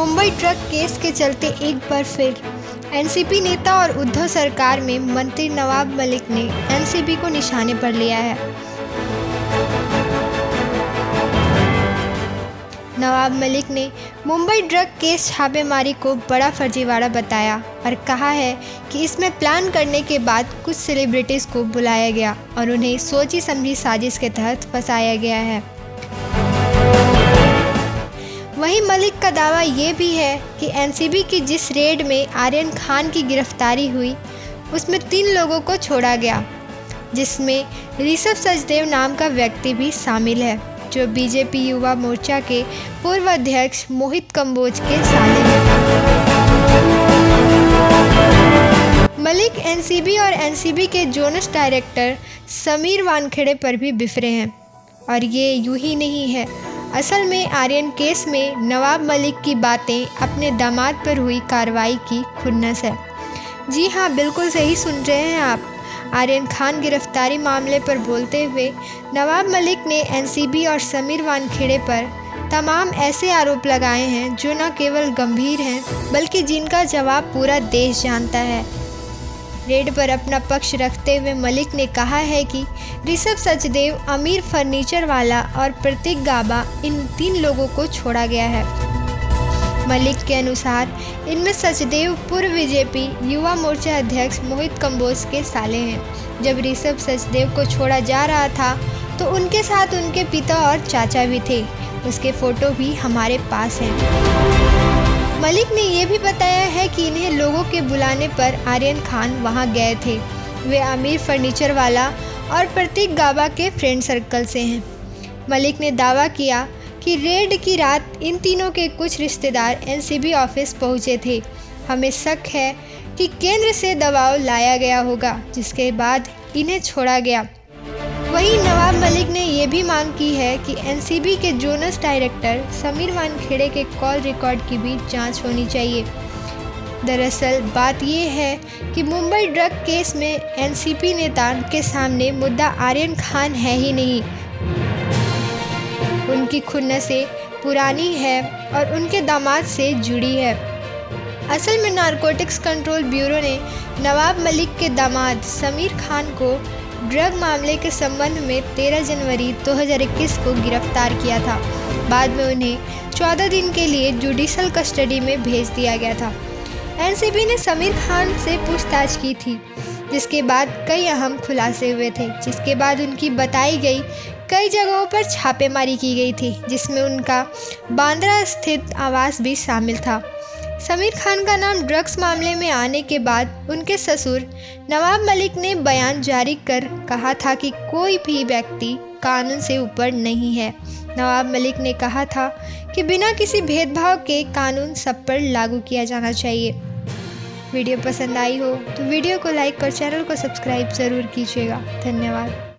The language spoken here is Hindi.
मुंबई ट्रक केस के चलते एक बार फिर एनसीपी नेता और उद्धव सरकार में मंत्री नवाब मलिक ने एनसीबी को निशाने पर लिया है। नवाब मलिक ने मुंबई ड्रग केस छापेमारी को बड़ा फर्जीवाड़ा बताया और कहा है कि इसमें प्लान करने के बाद कुछ सेलिब्रिटीज़ को बुलाया गया और उन्हें सोची समझी साजिश के तहत फंसाया गया है। वहीं मलिक का दावा ये भी है कि एनसीबी की जिस रेड में आर्यन खान की गिरफ्तारी हुई उसमें 3 लोगों को छोड़ा गया, जिसमें ऋषभ सचदेव नाम का व्यक्ति भी शामिल है, जो बीजेपी युवा मोर्चा के पूर्व अध्यक्ष मोहित कंबोज के साले हैं। मलिक एनसीबी और एनसीबी के जोनस डायरेक्टर समीर वानखेड़े पर भी बिफरे हैं और ये यूं ही नहीं है। असल में आर्यन केस में नवाब मलिक की बातें अपने दामाद पर हुई कार्रवाई की खुन्नस है। जी हाँ, बिल्कुल सही सुन रहे हैं आप। आर्यन खान गिरफ्तारी मामले पर बोलते हुए नवाब मलिक ने एनसीबी और समीर वानखेड़े पर तमाम ऐसे आरोप लगाए हैं जो न केवल गंभीर हैं बल्कि जिनका जवाब पूरा देश जानता है। रेड पर अपना पक्ष रखते हुए मलिक ने कहा है कि ऋषभ सचदेव, अमीर फर्नीचर वाला और प्रतीक गाबा, इन 3 लोगों को छोड़ा गया है। मलिक के अनुसार इनमें सचदेव पूर्व बीजेपी युवा मोर्चा अध्यक्ष मोहित कंबोज के साले हैं। जब ऋषभ सचदेव को छोड़ा जा रहा था तो उनके साथ उनके पिता और चाचा भी थे। उसके फ़ोटो भी हमारे पास हैं। मलिक ने यह भी बताया है कि इन्हें लोगों के बुलाने पर आर्यन खान वहां गए थे। वे अमीर फर्नीचर वाला और प्रतीक गाबा के फ्रेंड सर्कल से हैं। मलिक ने दावा किया कि रेड की रात इन तीनों के कुछ रिश्तेदार एनसीबी ऑफिस पहुंचे थे। हमें शक है कि केंद्र से दबाव लाया गया होगा, जिसके बाद इन्हें छोड़ा गया। वहीं नवाब मलिक ने यह भी मांग की है कि एनसीबी के जोनस डायरेक्टर समीर वानखेड़े के कॉल रिकॉर्ड की भी जांच होनी चाहिए। दरअसल बात यह है कि मुंबई ड्रग केस में एनसीपी नेता के सामने मुद्दा आर्यन खान है ही नहीं। उनकी खुन्नसें पुरानी है और उनके दामाद से जुड़ी है। असल में नारकोटिक्स कंट्रोल ब्यूरो ने नवाब मलिक के दामाद समीर खान को ड्रग मामले के संबंध में 13 जनवरी 2021 को गिरफ्तार किया था। बाद में उन्हें 14 दिन के लिए जुडिशल कस्टडी में भेज दिया गया था। एनसीबी ने समीर खान से पूछताछ की थी, जिसके बाद कई अहम खुलासे हुए थे, जिसके बाद उनकी बताई गई कई जगहों पर छापेमारी की गई थी, जिसमें उनका बांद्रा स्थित आवास भी शामिल था। समीर खान का नाम ड्रग्स मामले में आने के बाद उनके ससुर नवाब मलिक ने बयान जारी कर कहा था कि कोई भी व्यक्ति कानून से ऊपर नहीं है। नवाब मलिक ने कहा था कि बिना किसी भेदभाव के कानून सब पर लागू किया जाना चाहिए। वीडियो पसंद आई हो तो वीडियो को लाइक और चैनल को सब्सक्राइब ज़रूर कीजिएगा। धन्यवाद।